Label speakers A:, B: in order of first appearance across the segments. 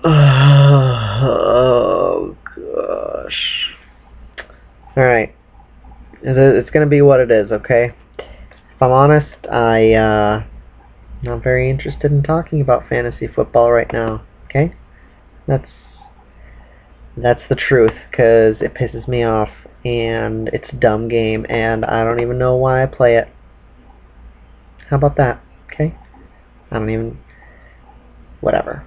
A: Oh, gosh. Alright. It's gonna be what it is, okay? If I'm honest, not very interested in talking about fantasy football right now, okay? That's that's the truth, because it pisses me off, and it's a dumb game, and I don't even know why I play it. How about that, okay? I don't even... Whatever.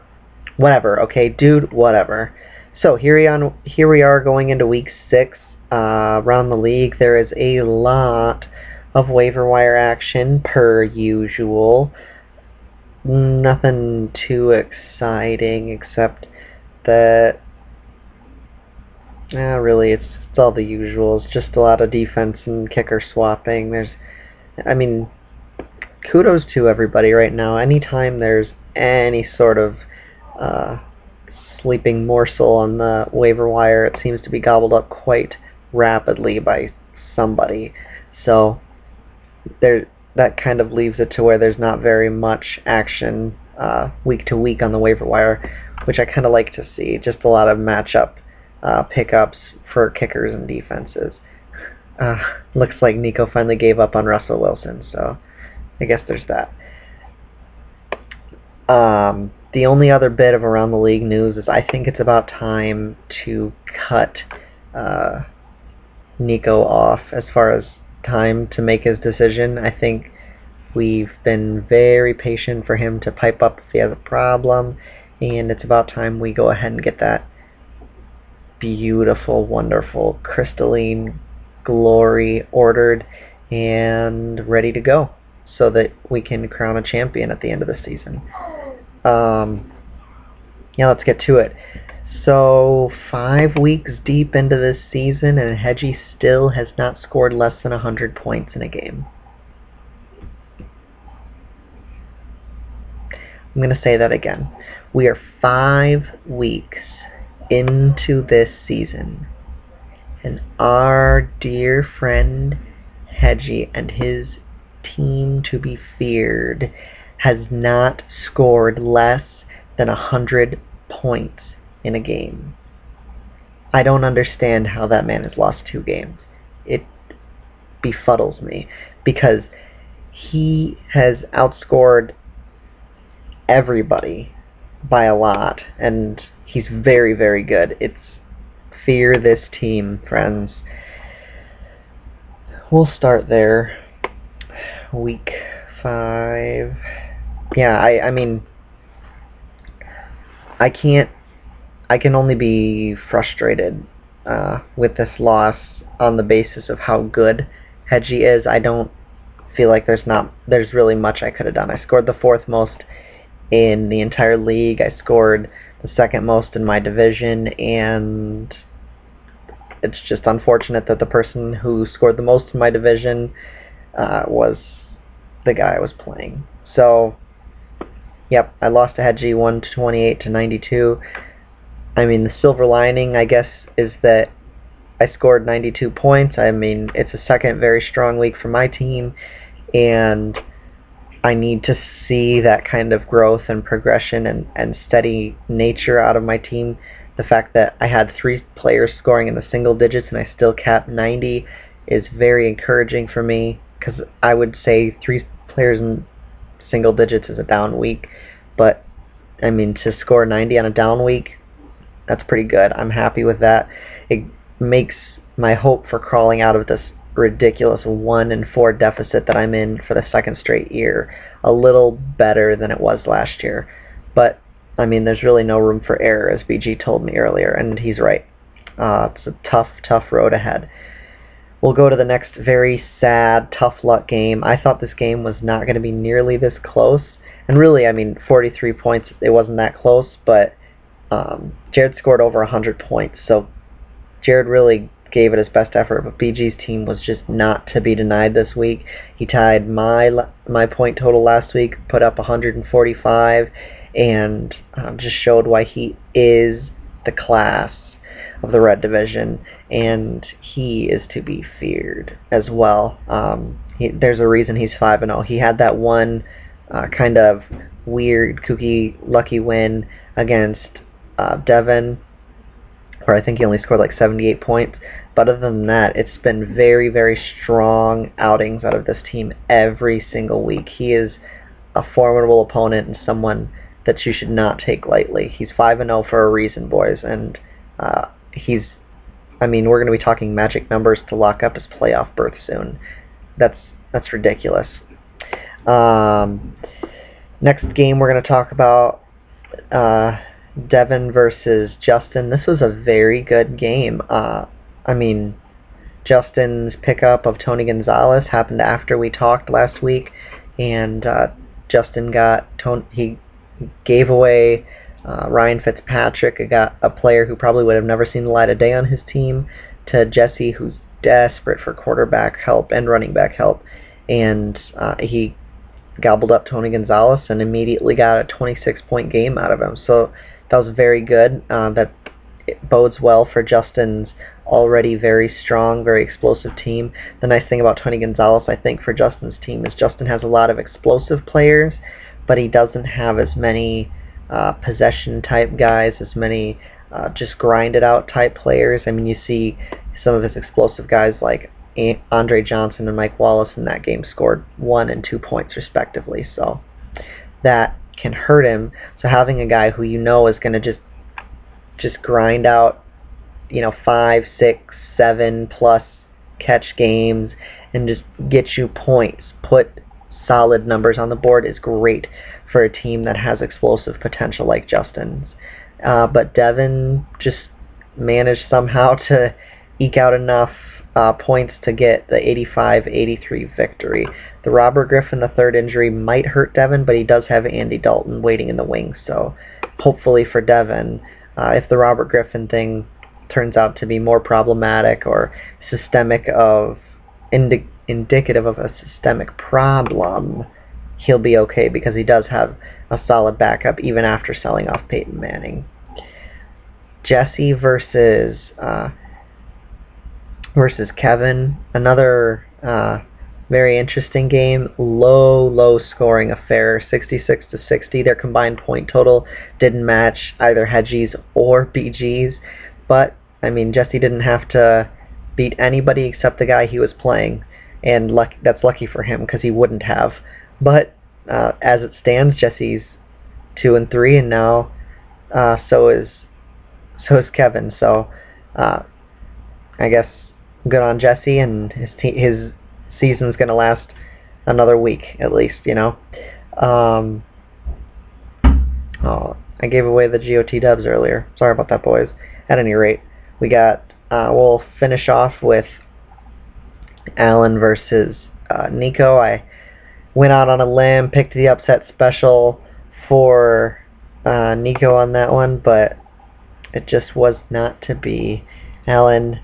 A: Whatever, okay, dude, whatever. So, here we are going into week 6. Around the league, there is a lot of waiver wire action, per usual. Nothing too exciting, except that... really, it's all the usuals. Just a lot of defense and kicker swapping. I mean, kudos to everybody right now. Anytime there's any sort of sleeping morsel on the waiver wire, it seems to be gobbled up quite rapidly by somebody. So that kind of leaves it to where there's not very much action week to week on the waiver wire, which I kind of like to see. Just a lot of matchup pickups for kickers and defenses. Looks like Nico finally gave up on Russell Wilson, so I guess there's that. The only other bit of around the league news is I think it's about time to cut Nico off as far as time to make his decision. I think we've been very patient for him to pipe up if he has a problem, and it's about time we go ahead and get that beautiful, wonderful, crystalline glory ordered and ready to go so that we can crown a champion at the end of the season. Yeah, let's get to it. So, 5 weeks deep into this season, and Hedgie still has not scored less than 100 points in a game. I'm going to say that again. We are 5 weeks into this season, and our dear friend Hedgie and his team to be feared has not scored less than 100 points in a game. I don't understand how that man has lost 2 games. It befuddles me, because he has outscored everybody by a lot, and he's very, very good. It's fear this team, friends. We'll start there. Week 5. Yeah, I mean, I can only be frustrated with this loss on the basis of how good Hedgie is. I don't feel like there's really much I could have done. I scored the 4th most in the entire league. I scored the 2nd most in my division, and it's just unfortunate that the person who scored the most in my division was the guy I was playing. So, yep, I lost to Hedgie 128 to 92. I mean, the silver lining, I guess, is that I scored 92 points. I mean, it's a 2nd very strong week for my team, and I need to see that kind of growth and progression and steady nature out of my team. The fact that I had 3 players scoring in the single digits and I still capped 90 is very encouraging for me, because I would say 3 players in single digits is a down week, but I mean, to score 90 on a down week, that's pretty good. I'm happy with that. It makes my hope for crawling out of this ridiculous 1-4 deficit that I'm in for the 2nd straight year a little better than it was last year. But I mean, there's really no room for error, as BG told me earlier, and he's right. It's a tough road ahead. We'll go to the next very sad, tough luck game. I thought this game was not going to be nearly this close, and really, I mean, 43 points, it wasn't that close, but Jared scored over 100 points, so Jared really gave it his best effort, but BG's team was just not to be denied this week. He tied my point total last week, put up 145, and just showed why he is the class of the Red Division, and he is to be feared as well. There's a reason he's 5-0. He had that one kind of weird, kooky, lucky win against Devin, where I think he only scored like 78 points. But other than that, it's been very, very strong outings out of this team every single week. He is a formidable opponent and someone that you should not take lightly. He's 5-0 for a reason, boys, and I mean, we're going to be talking magic numbers to lock up his playoff berth soon. That's ridiculous. Next game we're going to talk about Devin versus Justin. This was a very good game. I mean, Justin's pickup of Tony Gonzalez happened after we talked last week, and Justin he gave away Ryan Fitzpatrick, a player who probably would have never seen the light of day on his team, to Jesse, who's desperate for quarterback help and running back help, and he gobbled up Tony Gonzalez and immediately got a 26-point game out of him. So that was very good. That bodes well for Justin's already very strong, very explosive team. The nice thing about Tony Gonzalez, I think, for Justin's team is Justin has a lot of explosive players, but he doesn't have as many possession-type guys, as many just grinded-out type players. I mean, you see some of his explosive guys like Andre Johnson and Mike Wallace in that game scored 1 and 2 points respectively, so that can hurt him. So having a guy who you know is going to just grind out 5, 6, 7 plus catch games and just get you points, put solid numbers on the board, is great for a team that has explosive potential like Justin's. But Devin just managed somehow to eke out enough points to get the 85-83 victory. The Robert Griffin III injury might hurt Devin, but he does have Andy Dalton waiting in the wings, so hopefully for Devin, if the Robert Griffin thing turns out to be more problematic or indicative of a systemic problem, he'll be okay because he does have a solid backup even after selling off Peyton Manning. Jesse versus Kevin, another very interesting game. Low scoring affair, 66-60. Their combined point total didn't match either Hedgie's or BG's, but I mean, Jesse didn't have to beat anybody except the guy he was playing, and that's lucky for him because he wouldn't have. But as it stands, Jesse's 2-3, and now so is Kevin. So I guess good on Jesse, and his season's gonna last another week at least. Oh, I gave away the GOT dubs earlier. Sorry about that, boys. At any rate, we got. We'll finish off with Alan versus Nico. I went out on a limb, picked the upset special for Nico on that one, but it just was not to be. Alan,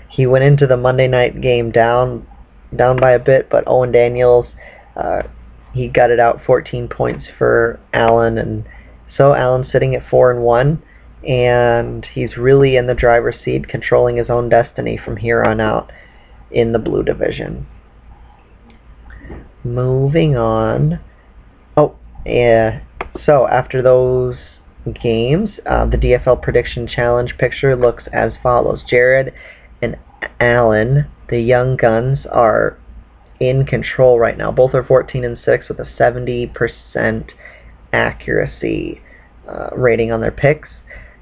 A: he went into the Monday night game down by a bit, but Owen Daniels, he gutted out 14 points for Alan, and so Alan's sitting at 4-1, and he's really in the driver's seat, controlling his own destiny from here on out in the blue division. Moving on. Oh, yeah. So after those games, the DFL Prediction Challenge picture looks as follows. Jared and Alan, the young guns, are in control right now. Both are 14-6 with a 70% accuracy rating on their picks.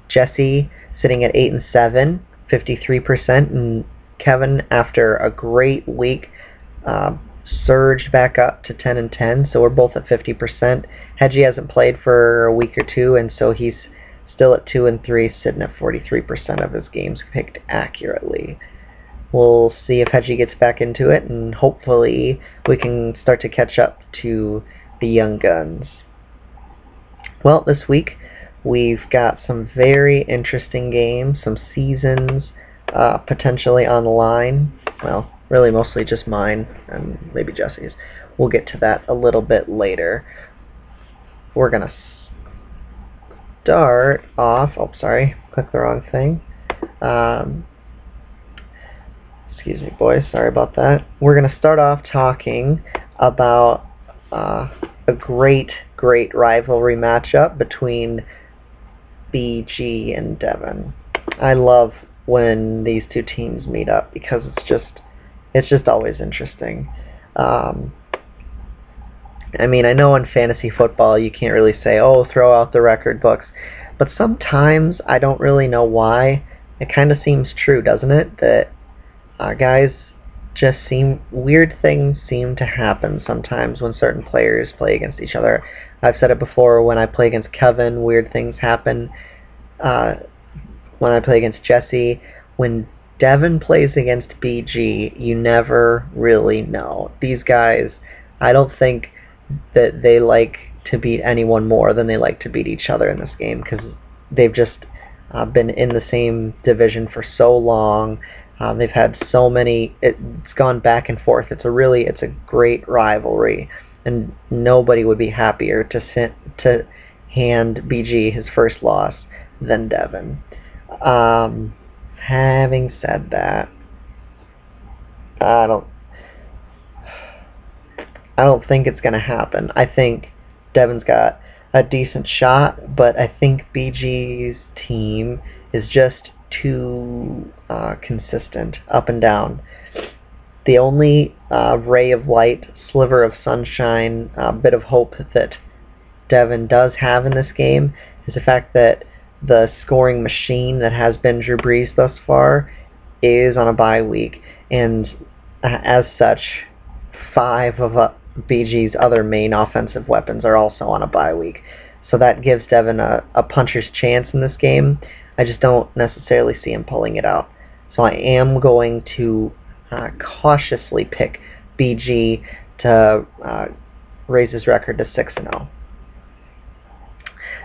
A: Jesse sitting at 8-7, 53%, and Kevin, after a great week, surged back up to 10-10, so we're both at 50%. Hedgie hasn't played for a week or two, and so he's still at 2-3, sitting at 43% of his games picked accurately. We'll see if Hedgie gets back into it, and hopefully we can start to catch up to the young guns. Well, this week we've got some very interesting games, some seasons potentially on the line. Well, really mostly just mine and maybe Jesse's. We'll get to that a little bit later. We're going to start off... Oh, sorry. Clicked the wrong thing. Excuse me, boys. Sorry about that. We're going to start off talking about a great rivalry matchup between BG and Devin. I love when these two teams meet up because it's just always interesting. I mean, I know in fantasy football you can't really say, oh, throw out the record books, but sometimes I don't really know why. It kind of seems true, doesn't it? That guys just weird things seem to happen sometimes when certain players play against each other. I've said it before, when I play against Kevin, weird things happen. When I play against Jesse, when Devin plays against BG, you never really know. These guys, I don't think that they like to beat anyone more than they like to beat each other in this game, because they've just been in the same division for so long. They've had so many. It's gone back and forth. It's a great rivalry, and nobody would be happier to hand BG his first loss than Devin. Having said that, I don't think it's going to happen. I think Devin's got a decent shot, but I think BG's team is just too consistent, up and down. The only ray of light, sliver of sunshine, bit of hope that Devin does have in this game is the fact that the scoring machine that has been Drew Brees thus far is on a bye week, and as such, 5 of BG's other main offensive weapons are also on a bye week. So that gives Devin a puncher's chance in this game. I just don't necessarily see him pulling it out. So I am going to cautiously pick BG to raise his record to 6-0.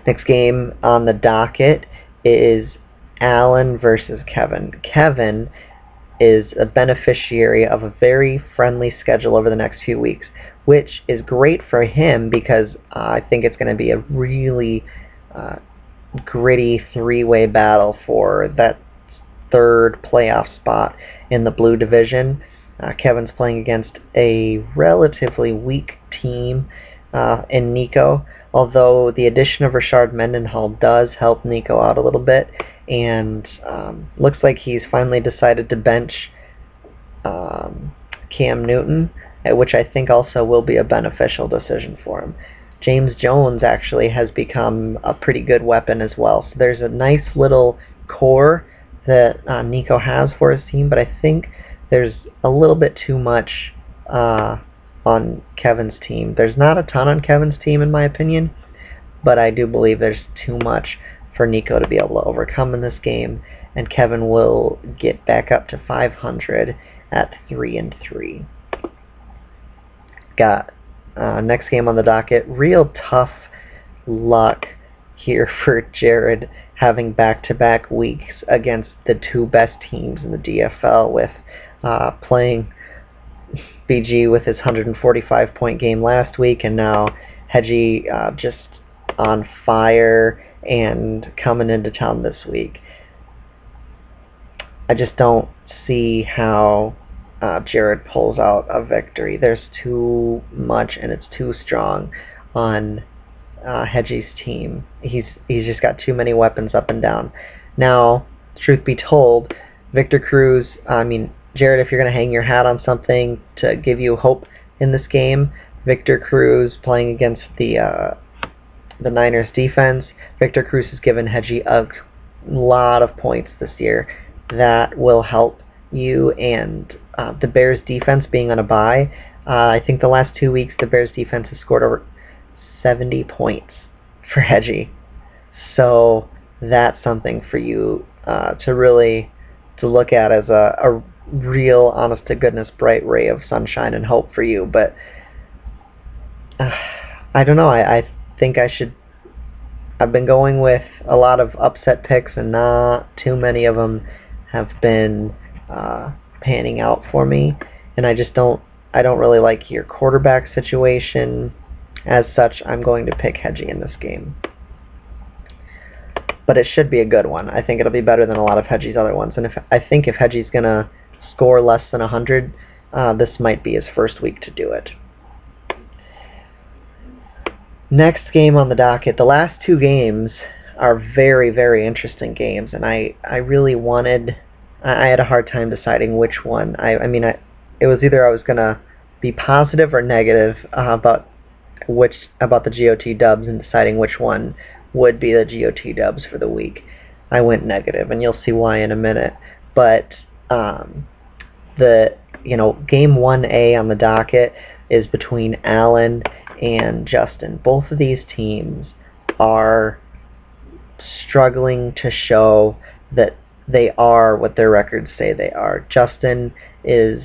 A: Next game on the docket is Allen versus Kevin. Kevin is a beneficiary of a very friendly schedule over the next few weeks, which is great for him because I think it's going to be a really gritty 3-way battle for that 3rd playoff spot in the blue division. Kevin's playing against a relatively weak team in Nico, although the addition of Rashard Mendenhall does help Nico out a little bit, and looks like he's finally decided to bench Cam Newton, which I think also will be a beneficial decision for him. James Jones actually has become a pretty good weapon as well, so there's a nice little core that Nico has for his team, but I think there's a little bit too much on Kevin's team. There's not a ton on Kevin's team in my opinion, but I do believe there's too much for Nico to be able to overcome in this game, and Kevin will get back up to 500 at 3-3. Got next game on the docket. Real tough luck here for Jared, having back-to-back weeks against the 2 best teams in the DFL, with playing BG with his 145-point game last week, and now Hedgie just on fire and coming into town this week. I just don't see how Jared pulls out a victory. There's too much, and it's too strong on Hedgie's team. He's just got too many weapons up and down. Now, truth be told, Victor Cruz, Jared, if you're going to hang your hat on something to give you hope in this game, Victor Cruz playing against the Niners defense. Victor Cruz has given Hedgie a lot of points this year. That will help you, and the Bears defense being on a bye, I think the last 2 weeks the Bears defense has scored over 70 points for Hedgie. So that's something for you to look at as a real, honest-to-goodness bright ray of sunshine and hope for you. But I don't know. I think I've been going with a lot of upset picks, and not too many of them have been panning out for me. And I don't really like your quarterback situation. As such, I'm going to pick Hedgie in this game. But it should be a good one. I think it'll be better than a lot of Hedgie's other ones. And I think if Hedgie's going to score less than 100, this might be his first week to do it. Next game on the docket. The last 2 games are very, very interesting games, and I really wanted. I had a hard time deciding which one. It was either I was gonna be positive or negative about the GOT dubs and deciding which one would be the GOT dubs for the week. I went negative, and you'll see why in a minute. But the game 1A on the docket is between Alan and Justin. Both of these teams are struggling to show that they are what their records say they are. Justin is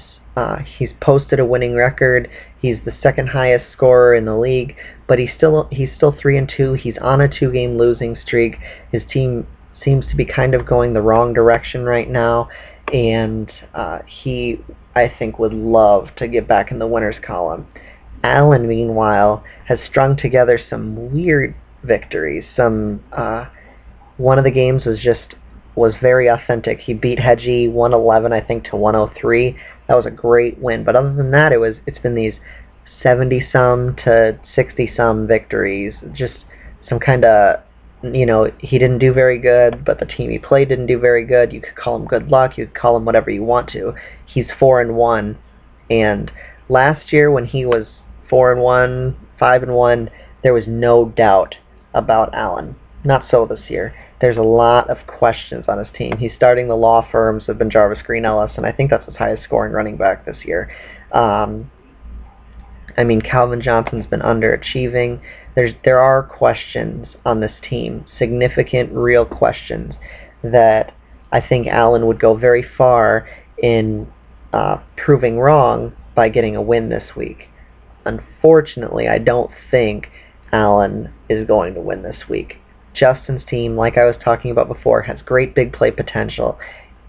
A: he's posted a winning record. He's the second highest scorer in the league, but he's still 3-2. He's on a 2-game losing streak. His team seems to be kind of going the wrong direction right now, and he, I think, would love to get back in the winners column. Alan, meanwhile, has strung together some weird victories. One of the games was very authentic. He beat Hedgie 111, I think, to 103. That was a great win. But other than that, it's been these 70-some to 60-some victories. Just some kind of, he didn't do very good, but the team he played didn't do very good. You could call him good luck. You could call him whatever you want to. He's 4-1. And last year when he was 4-1, 5-1, there was no doubt about Alan. Not so this year. There's a lot of questions on his team. He's starting the law firms of Jarvis Green Ellis, and I think that's his highest scoring running back this year. Calvin Johnson's been underachieving. There are questions on this team, significant, real questions, that I think Alan would go very far in proving wrong by getting a win this week. Unfortunately, I don't think Alan is going to win this week. Justin's team, like I was talking about before, has great big play potential,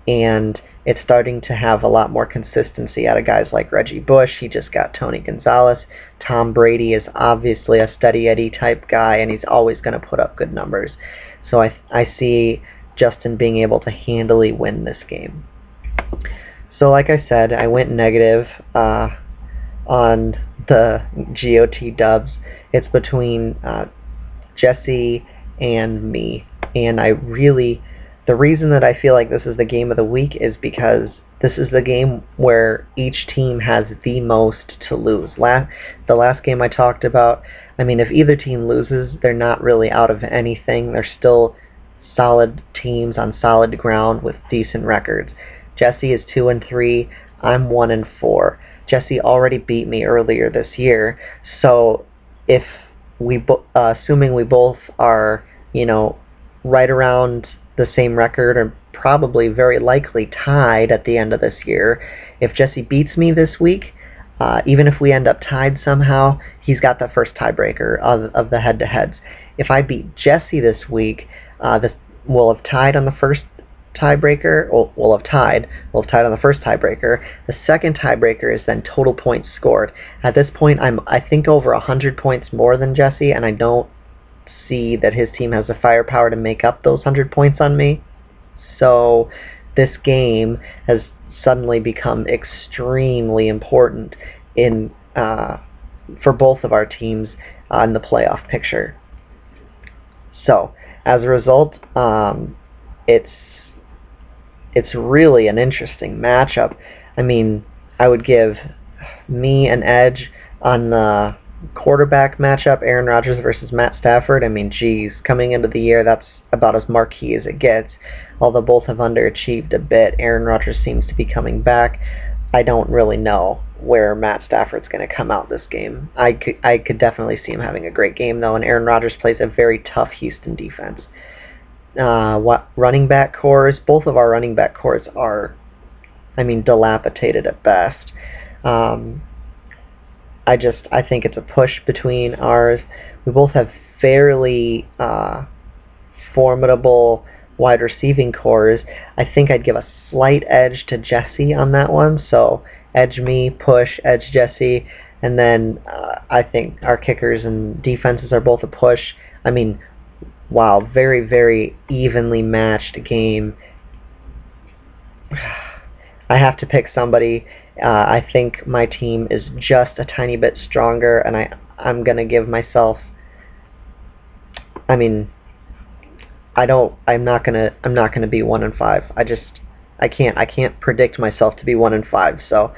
A: and it's starting to have a lot more consistency out of guys like Reggie Bush. He just got Tony Gonzalez. Tom Brady is obviously a steady Eddie type guy, and he's always going to put up good numbers. So I see Justin being able to handily win this game. So like I said, I went negative on the GOT dubs. It's between Jesse and me, and the reason that I feel like this is the game of the week is because this is the game where each team has the most to lose. The last game I talked about, if either team loses, they're not really out of anything. They're still solid teams on solid ground with decent records. Jesse is 2-3. I'm 1-4. Jesse already beat me earlier this year, so if assuming we both are, right around the same record, or probably very likely tied at the end of this year, if Jesse beats me this week, even if we end up tied somehow, he's got the first tiebreaker of the head-to-heads. If I beat Jesse this week, we'll have tied on the first tiebreaker. We'll have tied on the first tiebreaker. The second tiebreaker is then total points scored. At this point, I think over 100 points more than Jesse, and I don't see that his team has the firepower to make up those 100 points on me. So this game has suddenly become extremely important for both of our teams in the playoff picture. So as a result, it's really an interesting matchup. I would give me an edge on the quarterback matchup, Aaron Rodgers versus Matt Stafford. Coming into the year, that's about as marquee as it gets. Although both have underachieved a bit, Aaron Rodgers seems to be coming back. I don't really know where Matt Stafford's going to come out this game. I could definitely see him having a great game, though, and Aaron Rodgers plays a very tough Houston defense. Running back cores, both of our running back cores are, dilapidated at best. I think it's a push between ours. We both have fairly formidable wide receiving cores. I think I'd give a slight edge to Jesse on that one. So edge me, push, edge Jesse, and then I think our kickers and defenses are both a push. Wow, very, very evenly matched game. I have to pick somebody. I think my team is just a tiny bit stronger, and I'm going to give myself... I'm not gonna be 1-5. I can't predict myself to be 1-5. So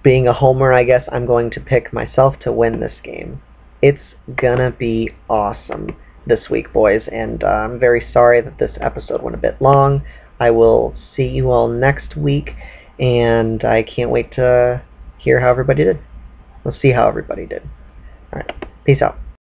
A: being a homer, I guess I'm going to pick myself to win this game. It's gonna be awesome this week, boys, and I'm very sorry that this episode went a bit long. I will see you all next week, and I can't wait to hear how everybody did. We'll see how everybody did. Alright, peace out.